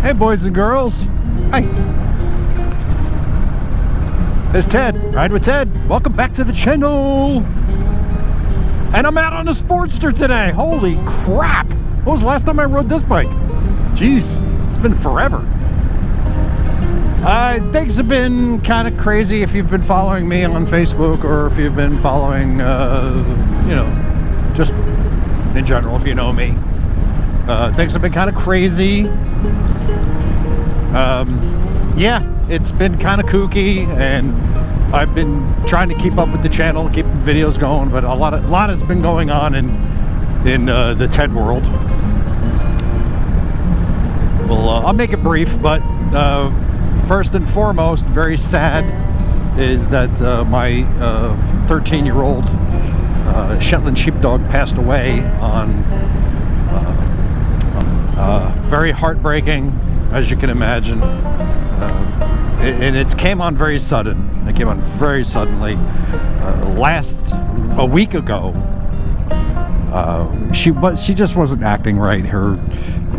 Hey boys and girls. Hi. It's Ted, RidewTed. Welcome back to the channel. And I'm out on a Sportster today. Holy crap. When was the last time I rode this bike? Jeez, it's been forever. Things have been kind of crazy if you've been following me on Facebook or if you've been following, you know, just in general, if you know me. Things have been kind of crazy. Yeah, it's been kind of kooky, and I've been trying to keep up with the channel, keep videos going, but a lot has been going on in the TED world. Well, I'll make it brief, but first and foremost, very sad is that my 13-year-old Shetland sheepdog passed away on very heartbreaking, as you can imagine. And it came on very sudden. It came on very suddenly. A week ago, she just wasn't acting right.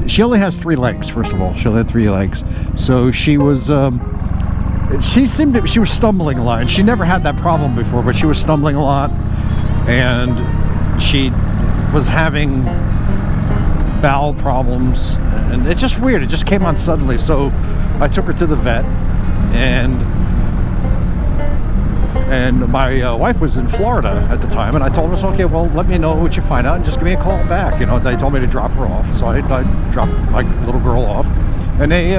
She only has 3 legs. First of all, she only had 3 legs. So she was she was stumbling a lot. And she never had that problem before, but she was stumbling a lot, and she was having bowel problems, and it's just weird. It just came on suddenly. So I took her to the vet, and my wife was in Florida at the time, and I told her, okay, well, let me know what you find out and just give me a call back. You know, they told me to drop her off, so I dropped my little girl off, and they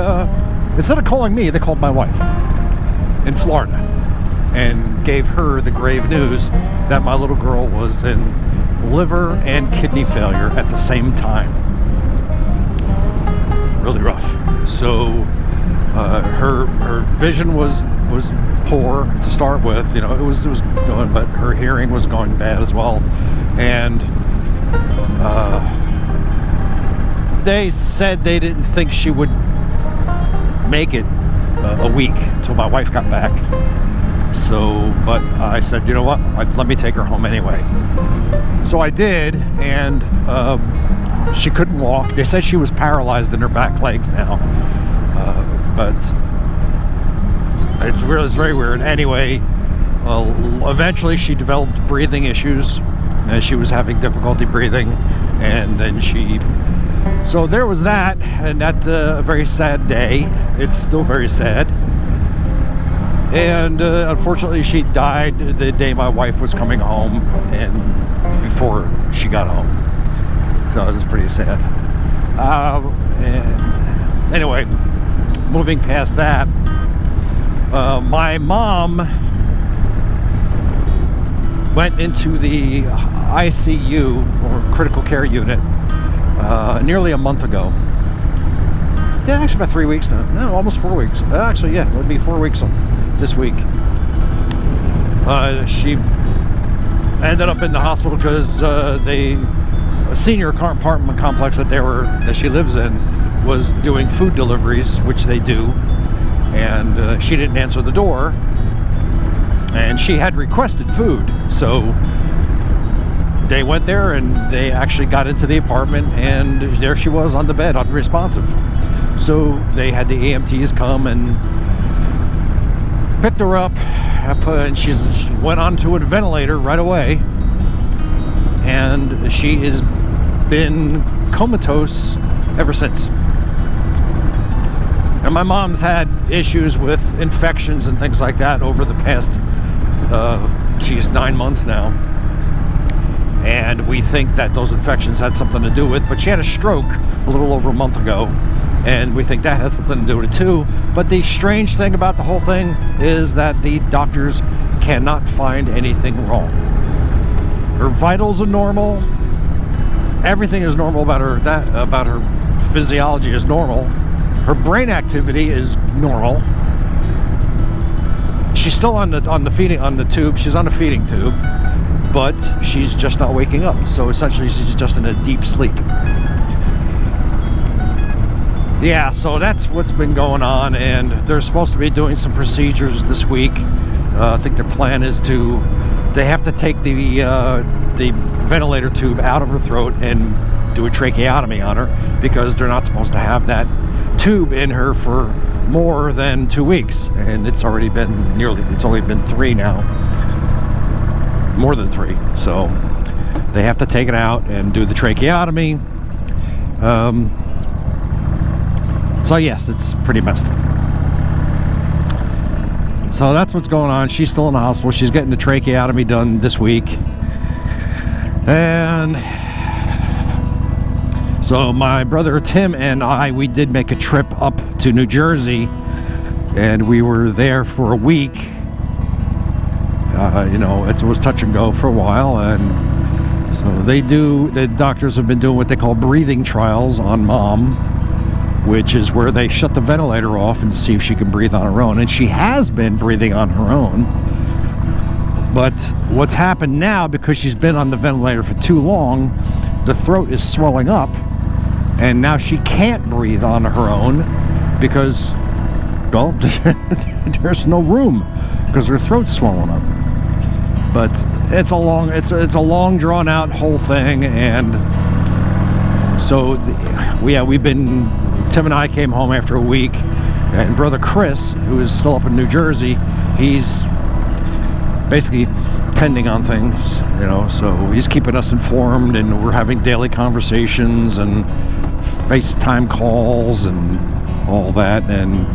instead of calling me, they called my wife in Florida and gave her the grave news that my little girl was in liver and kidney failure at the same time. Really rough. So her vision was poor to start with. You know, it was going, but her hearing was going bad as well. And they said they didn't think she would make it a week until my wife got back. So, but I said, you know what? Let me take her home anyway. So I did, and she couldn't walk. They said she was paralyzed in her back legs now, but it was very weird. Anyway, eventually she developed breathing issues, and she was having difficulty breathing, and then so there was that, and that's a very sad day. It's still very sad. And unfortunately, she died the day my wife was coming home, and before she got home. So it was pretty sad. And anyway, moving past that, my mom went into the ICU, or critical care unit, nearly a month ago. Yeah, actually about 3 weeks now. No, almost 4 weeks. Actually, yeah, it would be 4 weeks this week. She ended up in the hospital because a senior apartment complex that she lives in was doing food deliveries, which they do, and she didn't answer the door, and she had requested food. So they went there, and they actually got into the apartment, and there she was on the bed, unresponsive. So they had the EMTs come and picked her up, and she went onto a ventilator right away, and she has been comatose ever since. And my mom's had issues with infections and things like that over the past, she's 9 months now, and we think that those infections had something to do with, but she had a stroke a little over a month ago, and we think that had something to do with it too. But the strange thing about the whole thing is that the doctors cannot find anything wrong. Her vitals are normal. Everything is normal about her. About her physiology is normal. Her brain activity is normal. She's still on the tube. She's on a feeding tube, but she's just not waking up. So essentially, she's just in a deep sleep. Yeah, so that's what's been going on, and they're supposed to be doing some procedures this week. I think their plan is they have to take the ventilator tube out of her throat and do a tracheotomy on her, because they're not supposed to have that tube in her for more than 2 weeks, and it's only been 3 now, more than 3. So they have to take it out and do the tracheotomy. So yes, it's pretty messed up. So that's what's going on. She's still in the hospital. She's getting the tracheotomy done this week. And so my brother Tim and we did make a trip up to New Jersey, and we were there for a week. It was touch and go for a while, and so the doctors have been doing what they call breathing trials on Mom, which is where they shut the ventilator off and see if she can breathe on her own. And she has been breathing on her own. But what's happened now, because she's been on the ventilator for too long, the throat is swelling up, and now she can't breathe on her own because, well, there's no room because her throat's swollen up. But it's a long drawn out whole thing. And so Tim and I came home after a week, and brother Chris, who is still up in New Jersey, he's basically tending on things, so he's keeping us informed, and we're having daily conversations and FaceTime calls and all that. And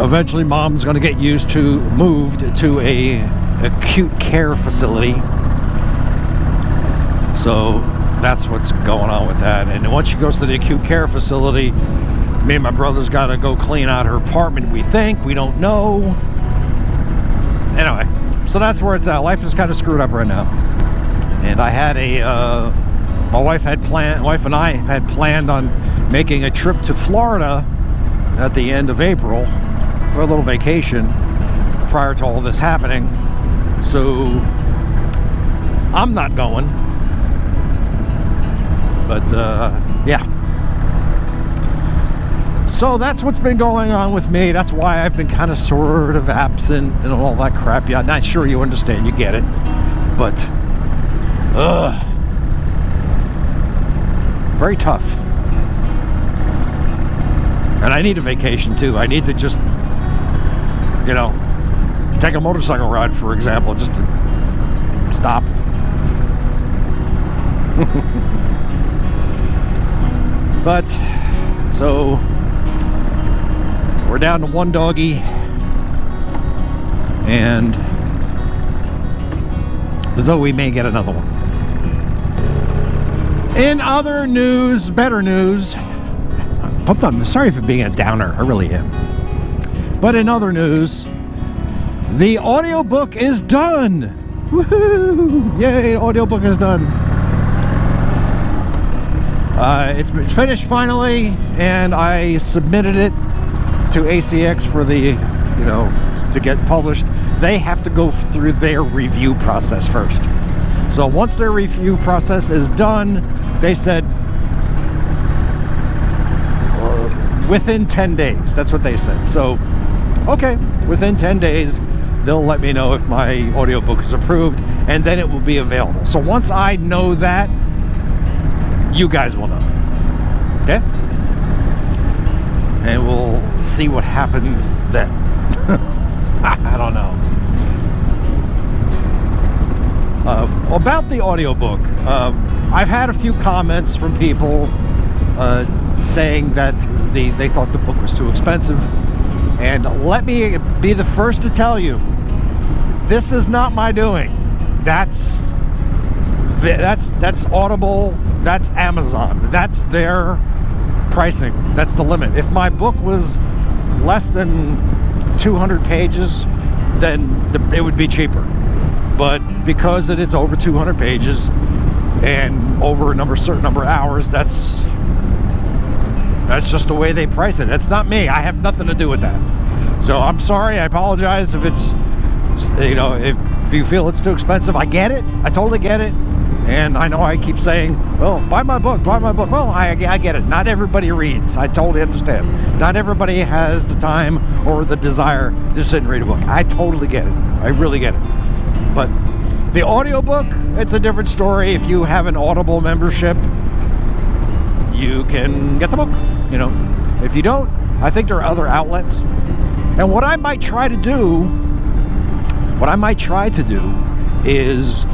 eventually Mom's going to get moved to a acute care facility. So that's what's going on with that. And once she goes to the acute care facility, me and my brother's got to go clean out her apartment. We don't know. Anyway, so that's where it's at. Life is kind of screwed up right now. And I had my wife and I had planned on making a trip to Florida at the end of April for a little vacation prior to all this happening. So I'm not going. But yeah, so that's what's been going on with me. That's why I've been kind of sort of absent and all that crap. Yeah, not sure you understand, you get it, but very tough. And I need a vacation too. I need to just take a motorcycle ride, for example, just to stop. But so we're down to one doggy, and though we may get another one. In other news, better news, I'm sorry for being a downer, I really am. But in other news, the audiobook is done. Woohoo! Yay, the audiobook is done. It's finished finally, and I submitted it to ACX for to get published. They have to go through their review process first. So once their review process is done, they said within 10 days. That's what they said. So, okay, within 10 days, they'll let me know if my audiobook is approved, and then it will be available. So once I know that, you guys will know. Okay? And we'll see what happens then. I don't know. About the audiobook, I've had a few comments from people saying that they thought the book was too expensive. And let me be the first to tell you, this is not my doing. That's Audible, that's Amazon, that's their pricing, that's the limit. If my book was less than 200 pages, then it would be cheaper. But because it's over 200 pages and over a certain number of hours, that's just the way they price it. It's not me. I have nothing to do with that. So I'm sorry. I apologize if it's, if you feel it's too expensive. I get it. I totally get it. And I know I keep saying, well, buy my book, buy my book. Well, I get it. Not everybody reads. I totally understand. Not everybody has the time or the desire to sit and read a book. I totally get it. I really get it. But the audiobook, it's a different story. If you have an Audible membership, you can get the book, If you don't, I think there are other outlets. And what I might try to do is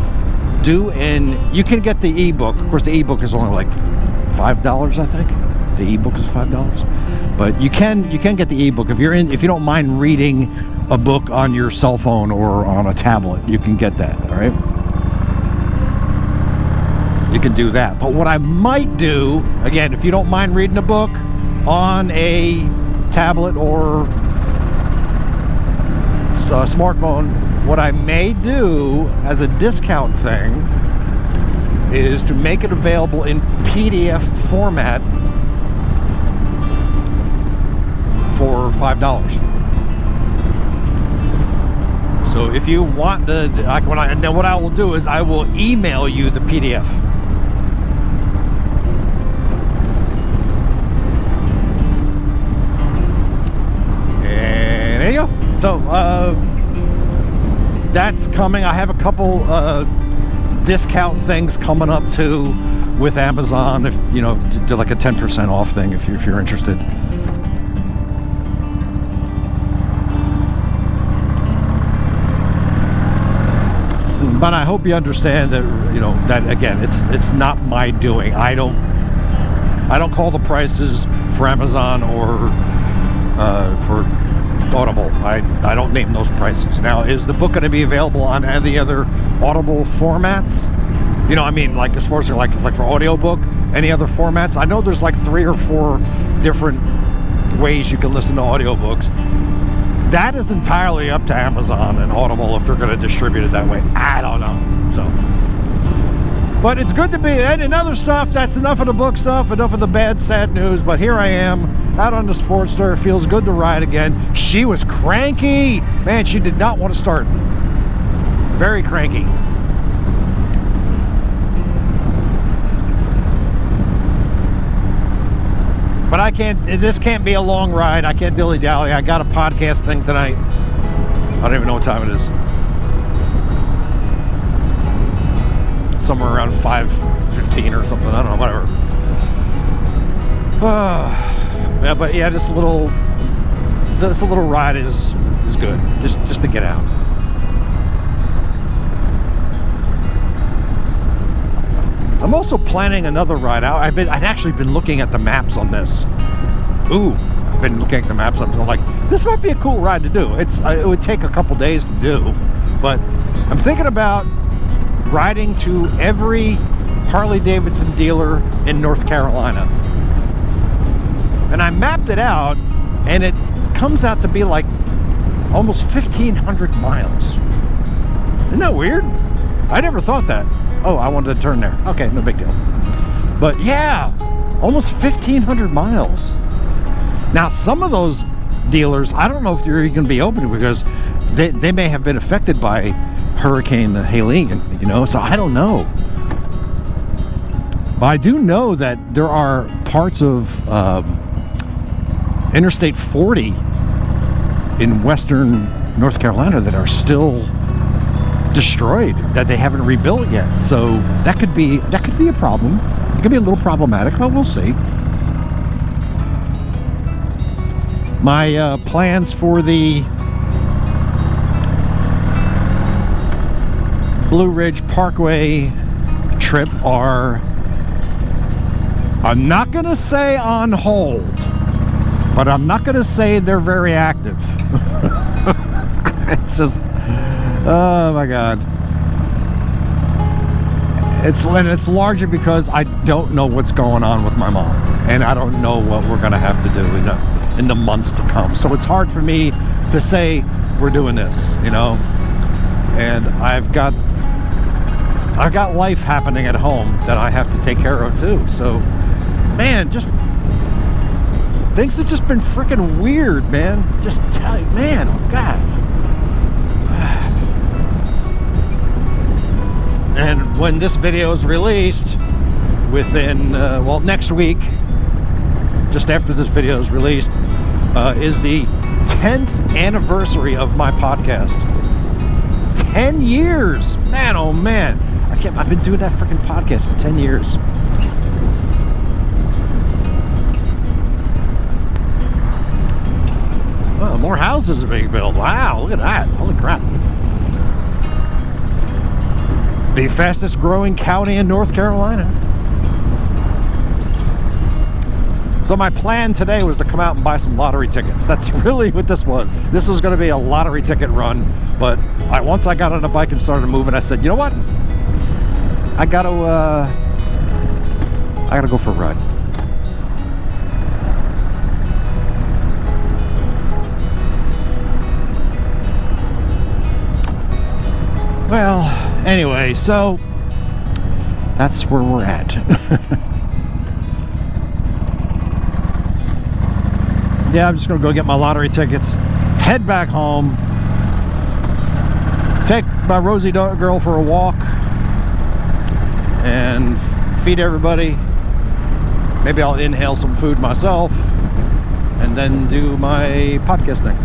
you can get the ebook. Of course, the ebook is only like $5, I think. The ebook is $5, but you can get the ebook if you don't mind reading a book on your cell phone or on a tablet. You can get that. All right, you can do that. But what I might do, again, if you don't mind reading a book on a tablet or a smartphone, what I may do as a discount thing is to make it available in PDF format for $5. So if you want what I will do is I will email you the PDF. And there you go. So that's coming. I have a couple discount things coming up too with Amazon. If do like a 10% off thing if you're interested. But I hope you understand that that again, it's not my doing. I don't call the prices for Amazon or for Audible. I don't name those prices. Now, is the book going to be available on any other Audible formats? I mean, like as far as like for audiobook, any other formats? I know there's like 3 or 4 different ways you can listen to audiobooks. That is entirely up to Amazon and Audible if they're going to distribute it that way. I don't know. So, but it's good to be. And other stuff. That's enough of the book stuff. Enough of the bad, sad news. But here I am out on the Sportster. It feels good to ride again. She was cranky, man. She did not want to start. Very cranky. But this can't be a long ride. I can't dilly-dally. I got a podcast thing tonight. I don't even know what time it is. Somewhere around 5:15 or something. I don't know, whatever. Yeah, but yeah, this little ride is good. Just to get out. I'm also planning another ride out. I've actually been looking at the maps on this. I've been looking at the maps. I'm like, this might be a cool ride to do. It would take a couple days to do, but I'm thinking about riding to every Harley Davidson dealer in North Carolina. And I mapped it out, and it comes out to be like almost 1,500 miles. Isn't that weird? I never thought that. Oh, I wanted to turn there. Okay, no big deal. But yeah, almost 1,500 miles. Now, some of those dealers, I don't know if they're going to be open because they may have been affected by Hurricane Helene, so I don't know. But I do know that there are parts of Interstate 40 in western North Carolina that are still destroyed, that they haven't rebuilt yet. So that could be a problem. It could be a little problematic, but we'll see. My plans for the Blue Ridge Parkway trip are, I'm not gonna say on hold, but I'm not gonna say they're very active. It's just, oh my God. It's larger because I don't know what's going on with my mom, and I don't know what we're gonna have to do in the months to come. So it's hard for me to say we're doing this, and I've got life happening at home that I have to take care of too. So, man, just things have just been freaking weird, man. Just tell you, man, oh God. And when this video is released, within, next week, just after this video is released, is the 10th anniversary of my podcast. 10 years! Man, oh man. I've been doing that freaking podcast for 10 years. More houses are being built. Wow, look at that. Holy crap. The fastest growing county in North Carolina. So my plan today was to come out and buy some lottery tickets. That's really what this was. This was going to be a lottery ticket run, but once I got on a bike and started moving, I said, you know what? I gotta go for a ride. Well, anyway, so that's where we're at. Yeah, I'm just gonna go get my lottery tickets, head back home, take my Rosie girl for a walk, and feed everybody. Maybe I'll inhale some food myself, and then do my podcast thing.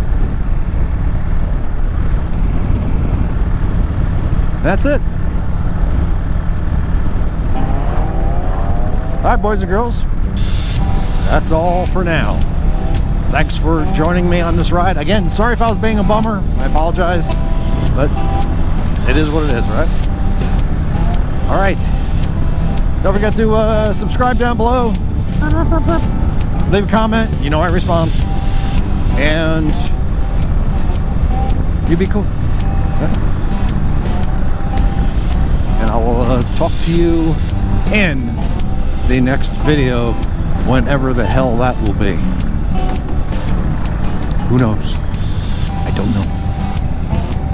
That's it. All right, boys and girls, that's all for now. Thanks for joining me on this ride. Again, sorry if I was being a bummer. I apologize, but it is what it is, right? All right. Don't forget to subscribe down below. Leave a comment. You know I respond. And you be cool. Okay? And I will talk to you in the next video, whenever the hell that will be. Who knows? I don't know.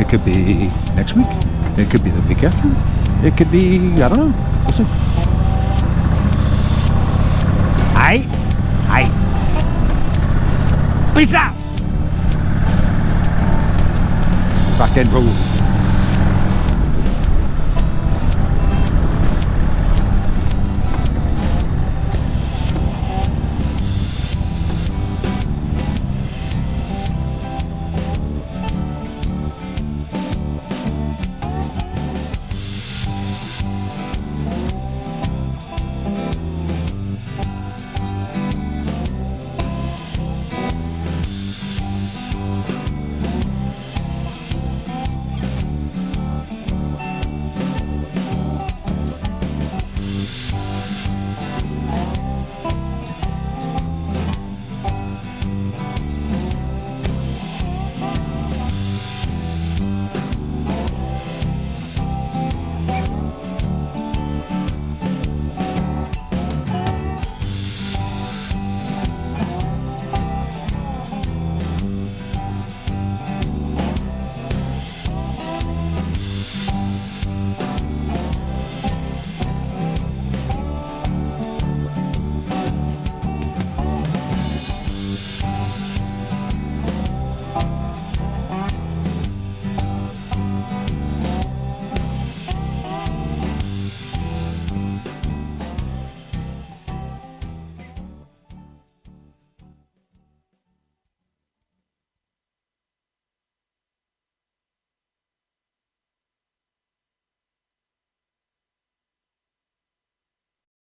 It could be next week. It could be the week after. It could be, I don't know. We'll see. Aight. Peace out. Rock and roll.